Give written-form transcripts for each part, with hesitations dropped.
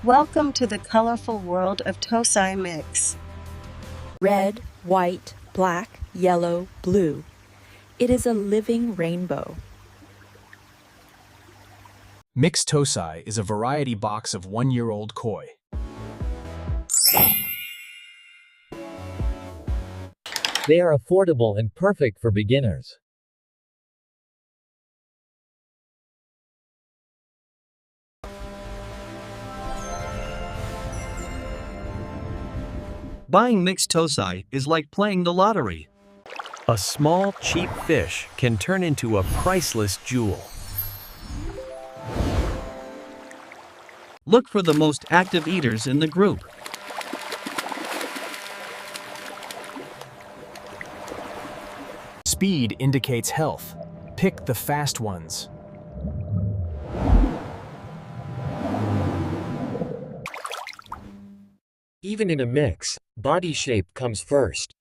Welcome to the colorful world of Tosai Mix. Red, white, black, yellow, blue. It is a living rainbow. Mixed Tosai is a variety box of 1-year-old koi. They are affordable and perfect for beginners. Buying mixed Tosai is like playing the lottery. A small, cheap fish can turn into a priceless jewel. Look for the most active eaters in the group. Speed indicates health. Pick the fast ones. Even in a mix, body shape comes first.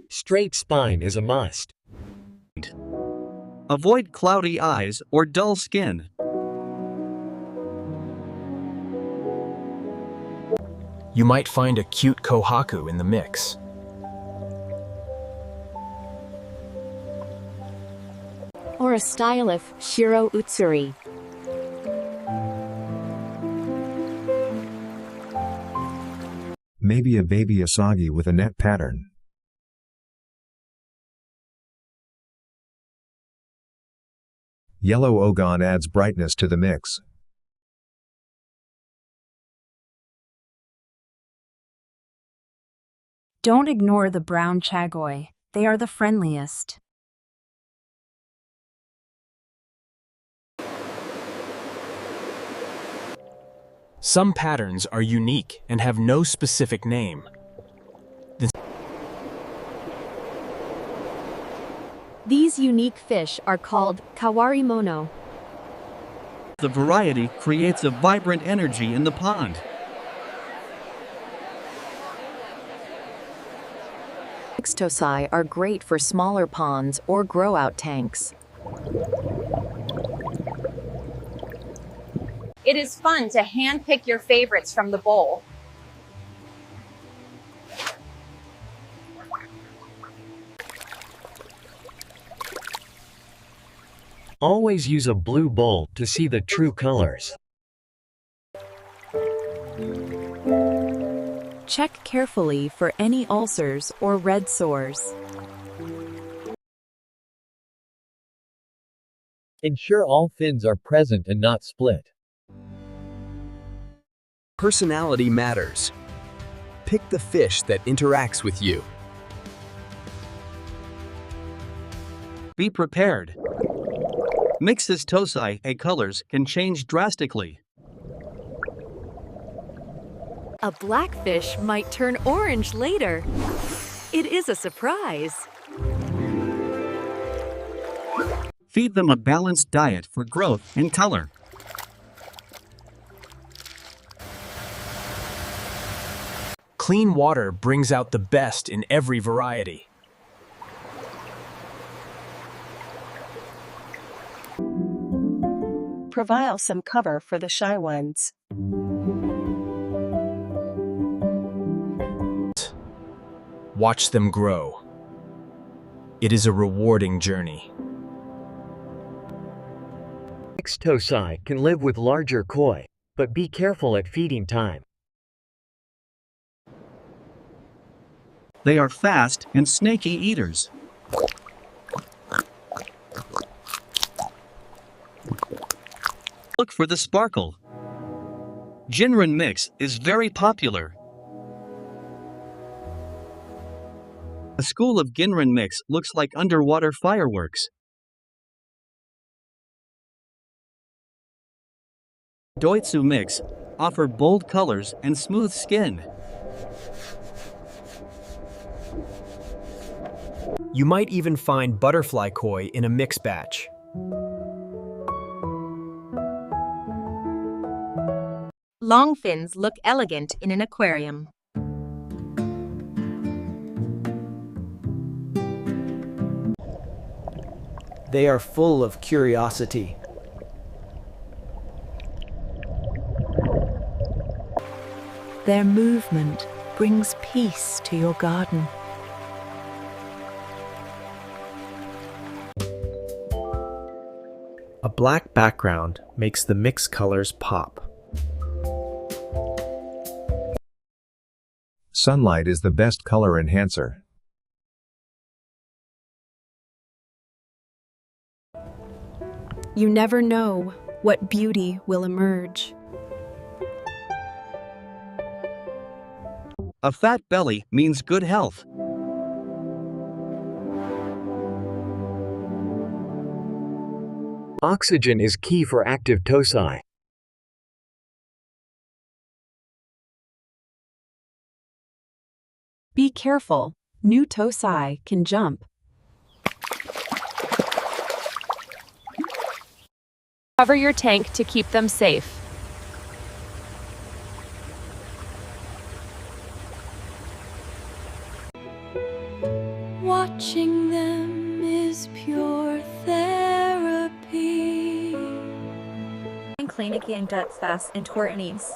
Straight spine is a must. Avoid cloudy eyes or dull skin. You might find a cute kohaku in the mix. Or a stylish Shiro Utsuri. Maybe a baby asagi with a net pattern. Yellow ogon adds brightness to the mix. Don't ignore the brown chagoi. They are the friendliest. Some patterns are unique and have no specific name. These unique fish are called kawarimono. The variety creates a vibrant energy in the pond. Mixed Tosai are great for smaller ponds or grow-out tanks. It is fun to handpick your favorites from the bowl. Always use a blue bowl to see the true colors. Check carefully for any ulcers or red sores. Ensure all fins are present and not split. Personality matters. Pick the fish that interacts with you. Be prepared. Mixed Tosai colors can change drastically. A blackfish might turn orange later. It is a surprise. Feed them a balanced diet for growth and color. Clean water brings out the best in every variety. Provide some cover for the shy ones. Watch them grow. It is a rewarding journey. Mixed Tosai can live with larger koi, but be careful at feeding time. They are fast and snaky eaters. Look for the sparkle. Jinrin mix is very popular. A school of Ginrin mix looks like underwater fireworks. Doitsu mix offer bold colors and smooth skin. You might even find butterfly koi in a mix batch. Long fins look elegant in an aquarium. They are full of curiosity. Their movement brings peace to your garden. A black background makes the mix colors pop. Sunlight is the best color enhancer. You never know what beauty will emerge. A fat belly means good health. Oxygen is key for active tocci. Be careful. New tocci can jump. Cover your tank to keep them safe. Watching them is pure therapy. Clinic das Entornis.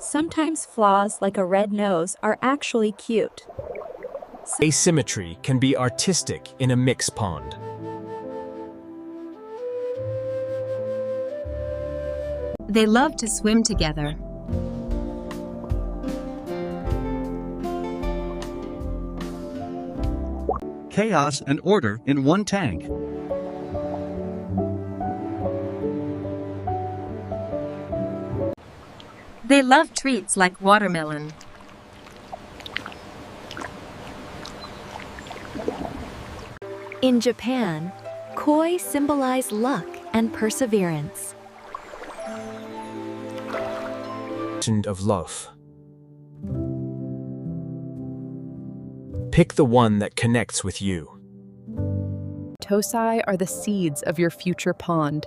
Sometimes flaws like a red nose are actually cute. Asymmetry can be artistic in a mix pond. They love to swim together. Chaos and order in one tank. They love treats like watermelon. In Japan, koi symbolize luck and perseverance. Of love. Pick the one that connects with you. Tocci are the seeds of your future pond.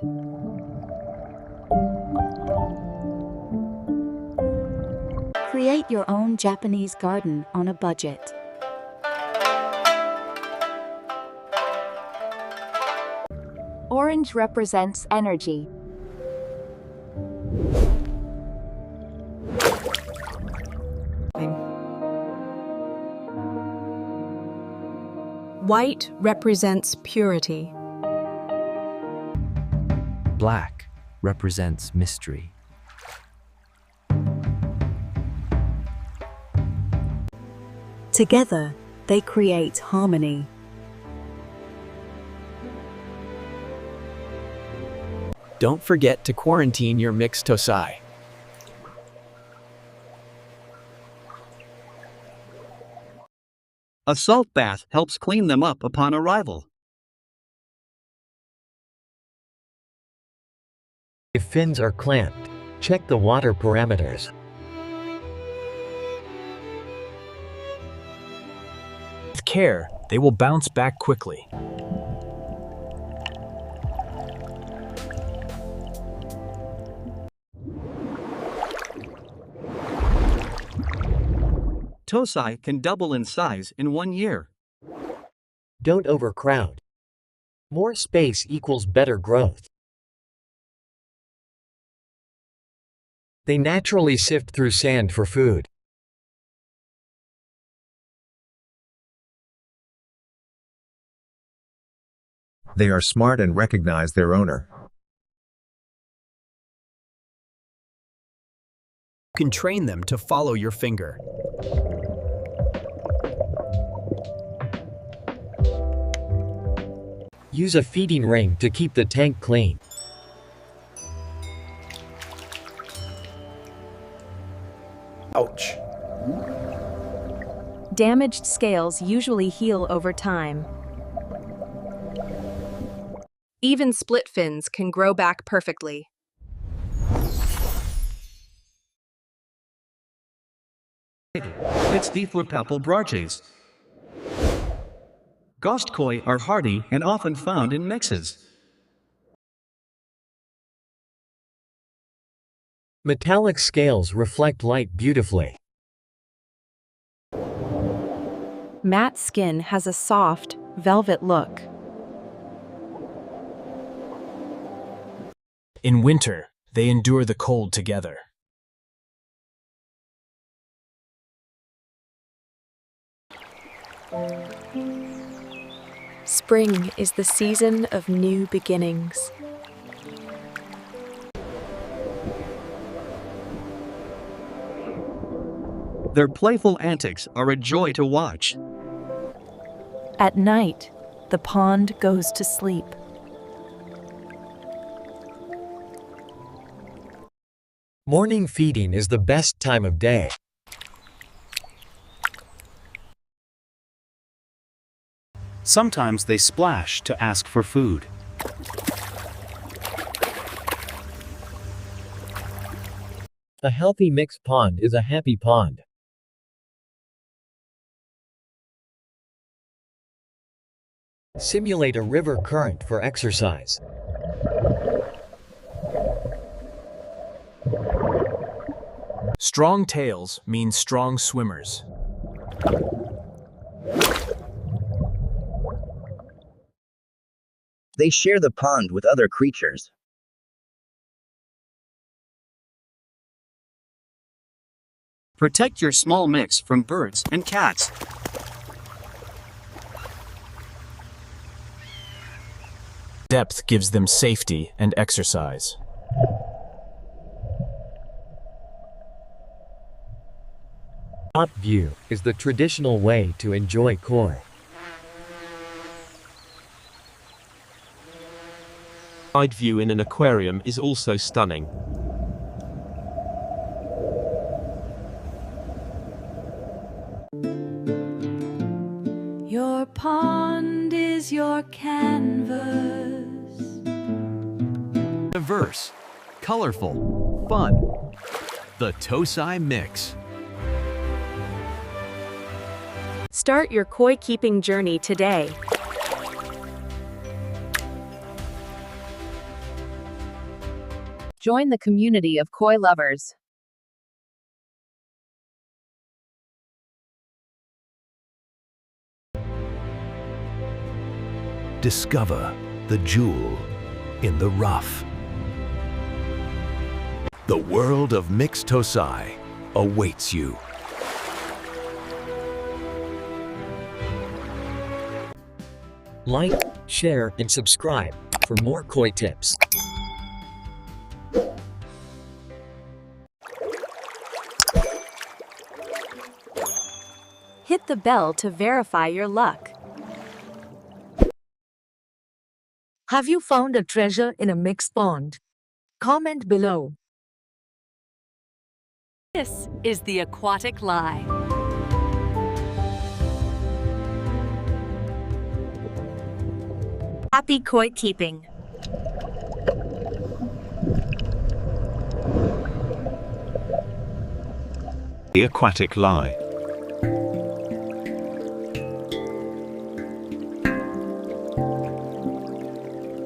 Create your own Japanese garden on a budget. Orange represents energy. White represents purity. Black represents mystery. Together, they create harmony. Don't forget to quarantine your mixed tocci. A salt bath helps clean them up upon arrival. If fins are clamped, check the water parameters. With care, they will bounce back quickly. Tocci can double in size in 1 year. Don't overcrowd. More space equals better growth. They naturally sift through sand for food. They are smart and recognize their owner. You can train them to follow your finger. Use a feeding ring to keep the tank clean. Ouch. Damaged scales usually heal over time. Even split fins can grow back perfectly. It's the Papal Braches. Ghost koi are hardy and often found in mixes. Metallic scales reflect light beautifully. Matte skin has a soft, velvet look. In winter, they endure the cold together. Spring is the season of new beginnings. Their playful antics are a joy to watch. At night, the pond goes to sleep. Morning feeding is the best time of day. Sometimes they splash to ask for food. A healthy mixed pond is a happy pond. Simulate a river current for exercise. Strong tails mean strong swimmers. They share the pond with other creatures. Protect your small mix from birds and cats. Depth gives them safety and exercise. Top view is the traditional way to enjoy koi. Side view in an aquarium is also stunning. Your pond is your canvas. Diverse, colorful, fun. The Tosai Mix. Start your koi keeping journey today. Join the community of koi lovers. Discover the jewel in the rough. The world of mixed Tosai awaits you. Like, share, and subscribe for more koi tips. Hit the bell to verify your luck. Have you found a treasure in a mixed pond? Comment below. This is the Aquatic Lie. Happy koi keeping. The Aquatic Lie.